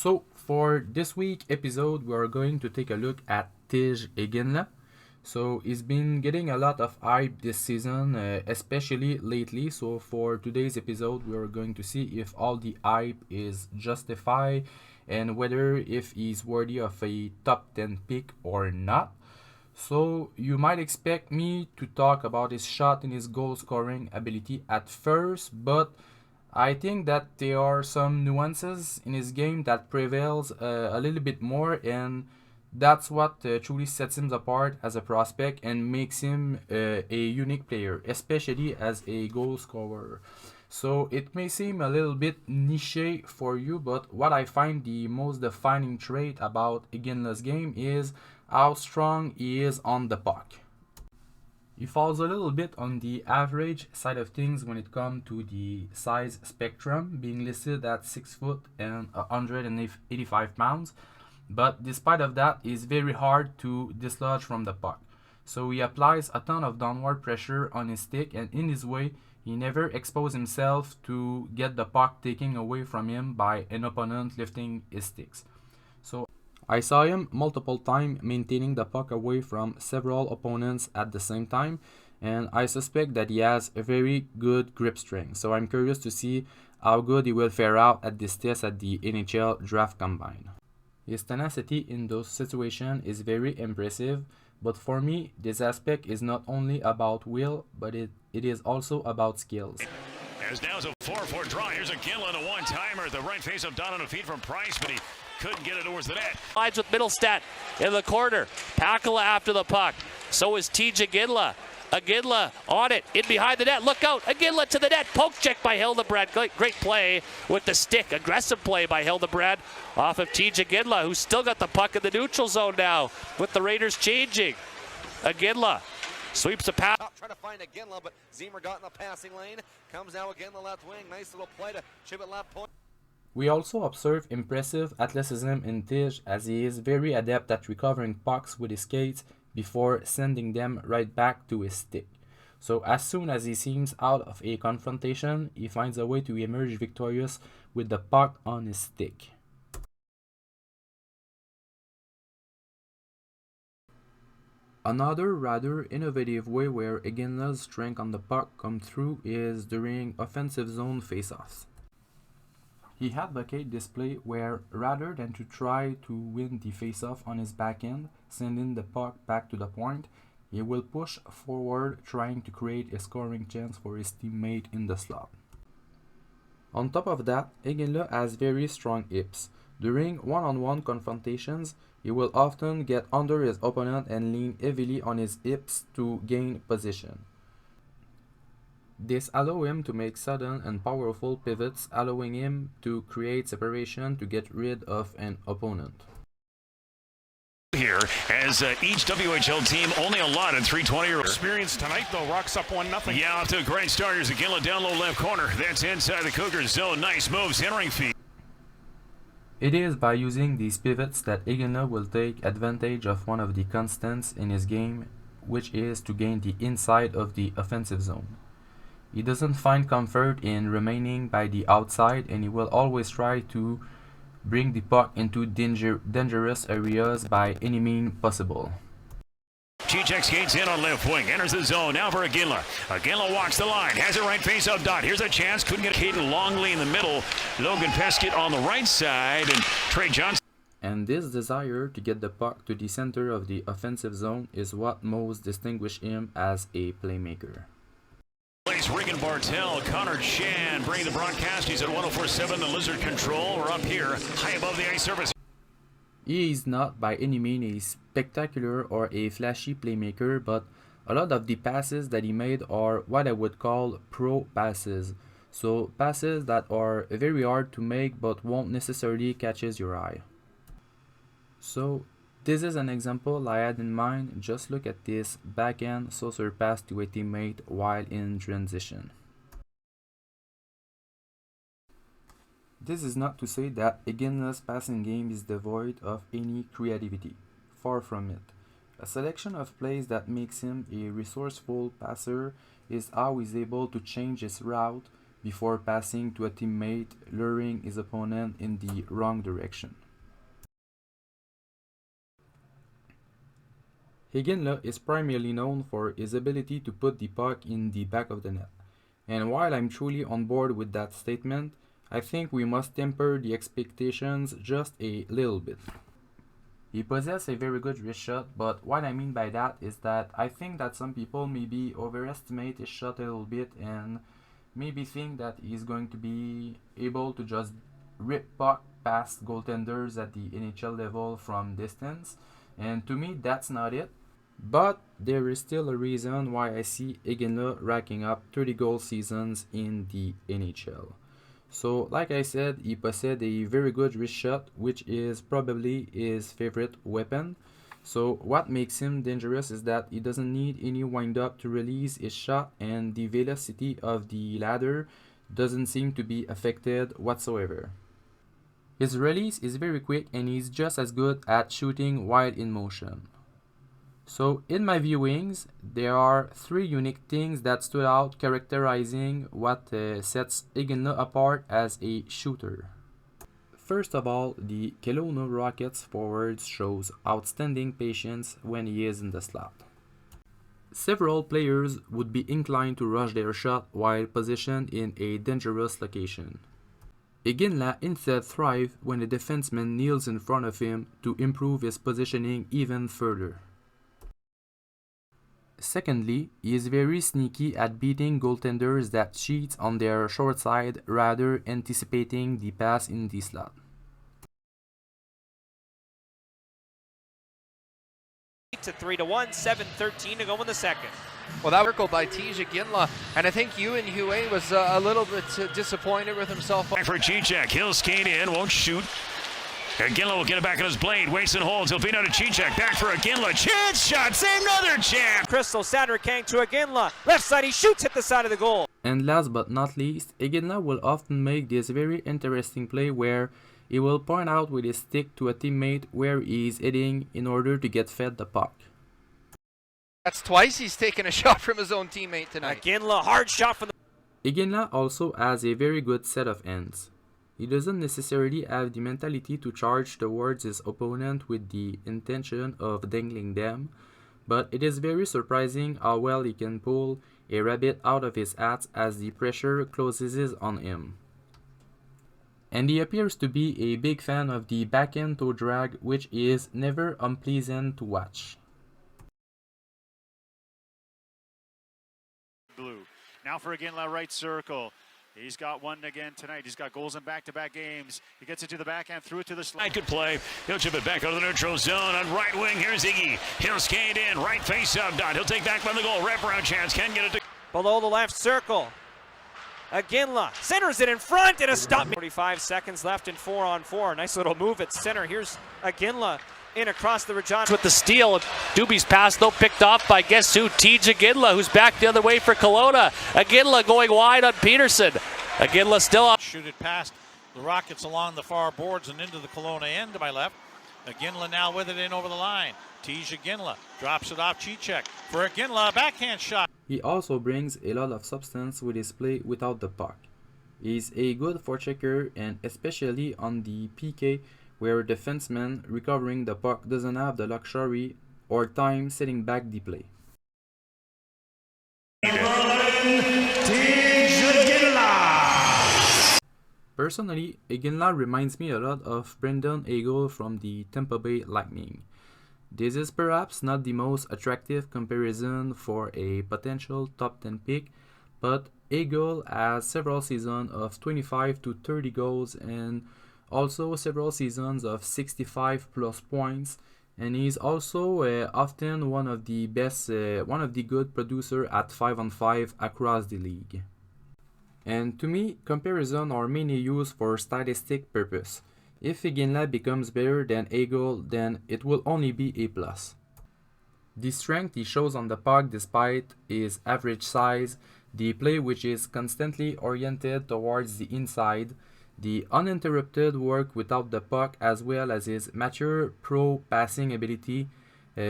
So for this week episode, we are going to take a look at Iginla. So he's been getting a lot of hype this season, especially lately. So for today's episode, we are going to see if all the hype is justified and whether if he's worthy of a top 10 pick or not. So you might expect me to talk about his shot and his goal scoring ability at first, but I think that there are some nuances in his game that prevails a little bit more, and that's what truly sets him apart as a prospect and makes him a unique player, especially as a goal scorer. So it may seem a little bit niche for you, but what I find the most defining trait about Iginla's game is how strong he is on the puck. He falls a little bit on the average side of things when it comes to the size spectrum, being listed at 6 foot and 185 pounds. But despite of that, it's very hard to dislodge from the puck. So he applies a ton of downward pressure on his stick, and in this way, he never exposes himself to get the puck taken away from him by an opponent lifting his sticks. So I saw him multiple times maintaining the puck away from several opponents at the same time, and I suspect that he has a very good grip strength. So I'm curious to see how good he will fare out at this test at the NHL Draft Combine. His tenacity in those situations is very impressive, but for me, this aspect is not only about will, but it is also about skills. There's now a 4-4 draw. Here's Iginla and a one-timer. The right face-up down on a feed from Price, but he couldn't get it towards the net. Slides with Middlestat in the corner. Pakala after the puck. So is Iginla. Iginla on it, in behind the net. Look out, Iginla to the net. Poke check by Hildebrand. Great play with the stick. Aggressive play by Hildebrand off of Iginla, who's still got the puck in the neutral zone now with the Raiders changing. Iginla sweeps the pass. Trying to find Iginla, but Zemer got in the passing lane. Comes now Iginla left wing. Nice little play to chip it left point. We also observe impressive athleticism in Tige, as he is very adept at recovering pucks with his skates before sending them right back to his stick. So as soon as he seems out of a confrontation, he finds a way to emerge victorious with the puck on his stick. Another rather innovative way where Iginla's strength on the puck come through is during offensive zone faceoffs. He advocates this play where, rather than to try to win the faceoff on his backhand, sending the puck back to the point, he will push forward trying to create a scoring chance for his teammate in the slot. On top of that, Iginla has very strong hips. During one-on-one confrontations, he will often get under his opponent and lean heavily on his hips to gain position. This allows him to make sudden and powerful pivots, allowing him to create separation to get rid of an opponent. Here, as each WHL team only allotted 320 experience tonight, though. Rocks up 1-0. Yeah, off to a great start. Here's Iginla down low left corner. That's inside the Cougars zone. Nice moves, entering feed. It is by using these pivots that Iginla will take advantage of one of the constants in his game, which is to gain the inside of the offensive zone. He doesn't find comfort in remaining by the outside, and he will always try to bring the puck into dangerous areas by any means possible. G-check skates in on left wing, enters the zone, now for Iginla. Iginla walks the line, has it right face up dot. Here's a chance, couldn't get Caden Longley in the middle. Logan Peskett on the right side, and Trey Johnson. And this desire to get the puck to the center of the offensive zone is what most distinguish him as a playmaker. Regan Bartel, Connor Chan bringing the broadcast. He's at 104.7, the Lizard Control. We're up here, high above the ice surface. He is not by any means a spectacular or a flashy playmaker, but a lot of the passes that he made are what I would call pro passes. So passes that are very hard to make but won't necessarily catches your eye. So this is an example I had in mind. Just look at this backhand saucer pass to a teammate while in transition. This is not to say that Iginla's passing game is devoid of any creativity. Far from it. A selection of plays that makes him a resourceful passer is how he's able to change his route before passing to a teammate, luring his opponent in the wrong direction. Iginla is primarily known for his ability to put the puck in the back of the net. And while I'm truly on board with that statement, I think we must temper the expectations just a little bit. He possesses a very good wrist shot, but what I mean by that is that I think that some people maybe overestimate his shot a little bit and maybe think that he's going to be able to just rip puck past goaltenders at the NHL level from distance. And to me, that's not it. But there is still a reason why I see Iginla racking up 30 goal seasons in the NHL. So, like I said, he possessed a very good wrist shot, which is probably his favorite weapon. So, what makes him dangerous is that he doesn't need any wind-up to release his shot, and the velocity of the ladder doesn't seem to be affected whatsoever. His release is very quick, and he's just as good at shooting while in motion. So in my viewings, there are three unique things that stood out characterizing what sets Iginla apart as a shooter. First of all, the Kelowna Rockets forward shows outstanding patience when he is in the slot. Several players would be inclined to rush their shot while positioned in a dangerous location. Iginla instead thrives when the defenseman kneels in front of him to improve his positioning even further. Secondly, he is very sneaky at beating goaltenders that cheat on their short side rather anticipating the pass in the slot. To 3-1, 7:13 to go in the second. Well, that was circled by Iginla, and I think Ewan Huey was a little bit disappointed with himself. Back for Cicek. He'll skate in, won't shoot. Iginla will get it back on his blade. Waits and holds. He'll beat out a Cicek. Back for Iginla. Chance shot. Another chance. Crystal Sander Kang to Iginla. Left side, he shoots, hit the side of the goal. And last but not least, Iginla will often make this very interesting play where he will point out with his stick to a teammate where he is hitting in order to get fed the puck. That's twice he's taken a shot from his own teammate tonight. Iginla, hard shot from the... Iginla also has a very good set of hands. He doesn't necessarily have the mentality to charge towards his opponent with the intention of dangling them, but it is very surprising how well he can pull a rabbit out of his hat as the pressure closes on him. And he appears to be a big fan of the backhand toe drag, which is never unpleasant to watch. Blue. Now for Iginla, right circle. He's got one again tonight. He's got goals in back-to-back games. He gets it to the backhand, threw it to the slide. Good play. He'll chip it back out of the neutral zone on right wing. Here's Iggy. He'll skate in. Right face-up dot. He'll take back from the goal. Wraparound chance. Can get it to... Below the left circle. Iginla centers it in front and a stop. 45 seconds left in 4-on-4. Nice little move at center. Here's Iginla in across the Regina. With the steal, Doobie's pass though picked off by guess who? Iginla, who's back the other way for Kelowna. Iginla going wide on Peterson. Iginla still up. Shoot it past the Rockets along the far boards and into the Kelowna end to my left. Iginla now with it in over the line. Iginla drops it off Cicek for Iginla, backhand shot. He also brings a lot of substance with his play without the puck. He's a good forechecker, and especially on the PK where a defenseman recovering the puck doesn't have the luxury or time setting back the play. Personally, Iginla reminds me a lot of Brendan Eagle from the Tampa Bay Lightning. This is perhaps not the most attractive comparison for a potential top 10 pick, but Eagle has several seasons of 25 to 30 goals and also several seasons of 65 plus points, and he's also often one of the good producer at 5-on-5 across the league. And to me, comparisons are mainly used for statistic purpose. If Iginla becomes better than Eagle, then it will only be a plus. The strength he shows on the puck despite his average size, the play which is constantly oriented towards the inside, the uninterrupted work without the puck, as well as his mature pro passing ability,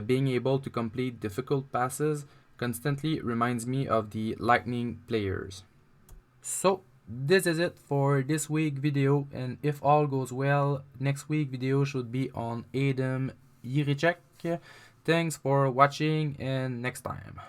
being able to complete difficult passes, constantly reminds me of the Lightning players. So, this is it for this week video, and if all goes well, next week video should be on Adam Jiricek. Thanks for watching, and next time.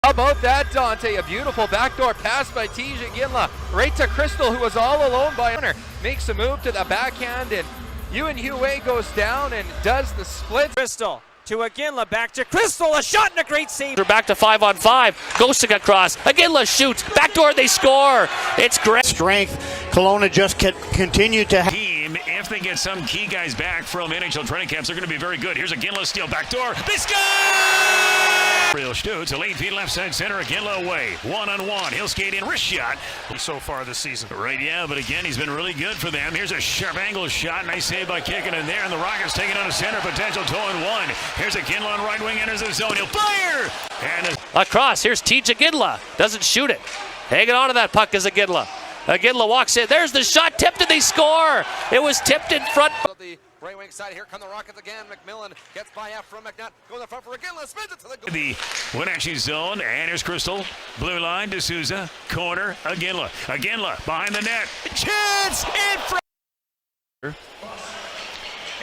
How about that, Dante? A beautiful backdoor pass by Iginla right to Crystal, who was all alone by Hunter. Makes a move to the backhand, and Hue goes down and does the split. Crystal to Iginla, back to Crystal, a shot and a great save. They're back to 5-on-5. Ghosting across. Iginla shoots. Backdoor, they score. It's great. Strength. Kelowna just continue to have. If they get some key guys back from NHL training camps, they're going to be very good. Here's Iginla, steal backdoor. They score! Real Stutz, a late feed left side center. Iginla away. One-on-one. He'll skate in. Wrist shot. So far this season. Right, yeah, but again, he's been really good for them. Here's a sharp angle shot. Nice save by kicking in there. And the Rockets taking on a center. Potential 2-1. Here's Iginla on right wing. Enters the zone. He'll fire! And Across. Here's Iginla. Doesn't shoot it. Hanging on to that puck is Iginla. Iginla walks in. There's the shot. Tipped and they score. It was tipped in front. The right wing side. Here come the Rockets again. McMillan gets by F from McNutt. Goes in front for Iginla. Spins it to the goal. the Wenatchee zone. And here's Crystal. Blue line to Souza. Corner. Iginla. Iginla behind the net. Chance in front.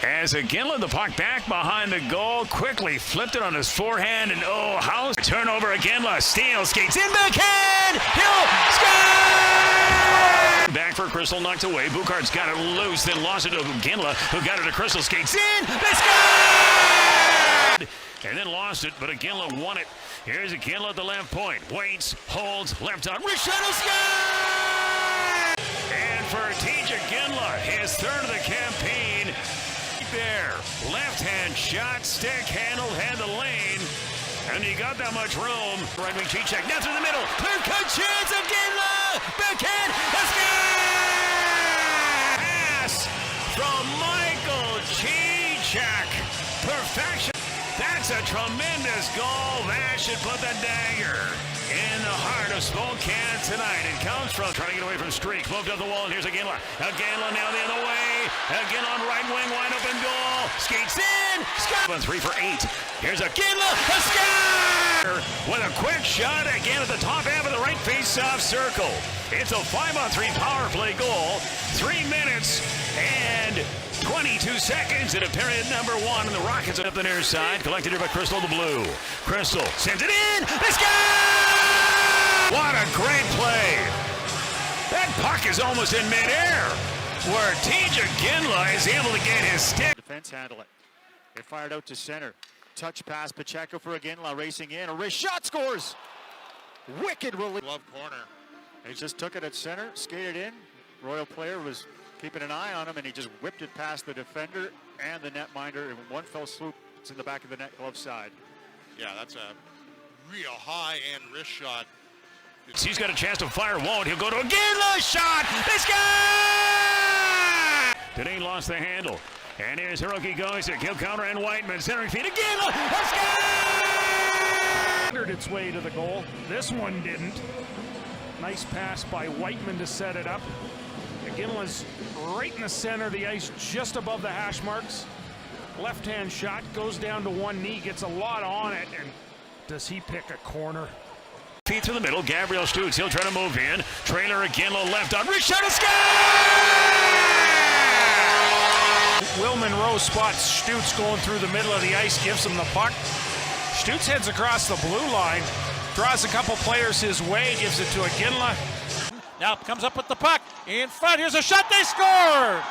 As Iginla, the puck back behind the goal, quickly flipped it on his forehand, and oh, house turnover. Iginla, steal, skates in backhand, he'll score! Back for Crystal, knocked away. Buchard's got it loose, then lost it to Iginla, who got it to Crystal, skates in, they scored! And then lost it, but Iginla won it. Here's Iginla at the left point, waits, holds, left on, Richard score! And for Iginla, his third of the campaign. There, left-hand shot, stick handled, had the lane, and he got that much room. Right wing check, now through the middle, clear cut chance, Iginla, backhand, let's go! Pass from Michael Cheechak, perfection. That's a tremendous goal. That should put the dagger in the heart of Spokane tonight. It comes from trying to get away from Streak. Moved up the wall, and here's Iginla. Iginla now the other way. Iginla on right wing, wide open goal. Skates in. Score. 3 for 8. Here's Iginla. A score! With a quick shot again at the top half of the right face-off circle. It's a 5-on-3 power play goal. 3 minutes and 22 seconds into period number 1, and the Rockets up the near side, collected here by Crystal the blue. Crystal sends it in. Let's go! What a great play! That puck is almost in midair, where Iginla is able to get his stick. Defense handle it. They fired out to center. Touch pass, Pacheco for Iginla, racing in. A wrist shot, scores! Wicked relief. Love corner. He just took it at center, skated in. Royal player was keeping an eye on him, and he just whipped it past the defender and the netminder in one fell swoop. It's in the back of the net, glove side. Yeah, that's a real high-end wrist shot. He's got a chance to fire, won't. He'll go to Iginla, shot, let's go! Today lost the handle. And here's Hiroki Goisek, he'll counter and Whiteman, centering feet, Iginla, let's go! Its way to the goal. This one didn't. Nice pass by Whiteman to set it up. Iginla's right in the center of the ice, just above the hash marks. Left-hand shot, goes down to one knee, gets a lot on it, and does he pick a corner? Feet through the middle, Gabriel Stutz, he'll try to move in. Trailer Iginla left on, Richard score! Will Monroe spots Stutz going through the middle of the ice, gives him the puck. Stutz heads across the blue line, draws a couple players his way, gives it to Iginla. Now comes up with the puck in front. Here's a shot. They score!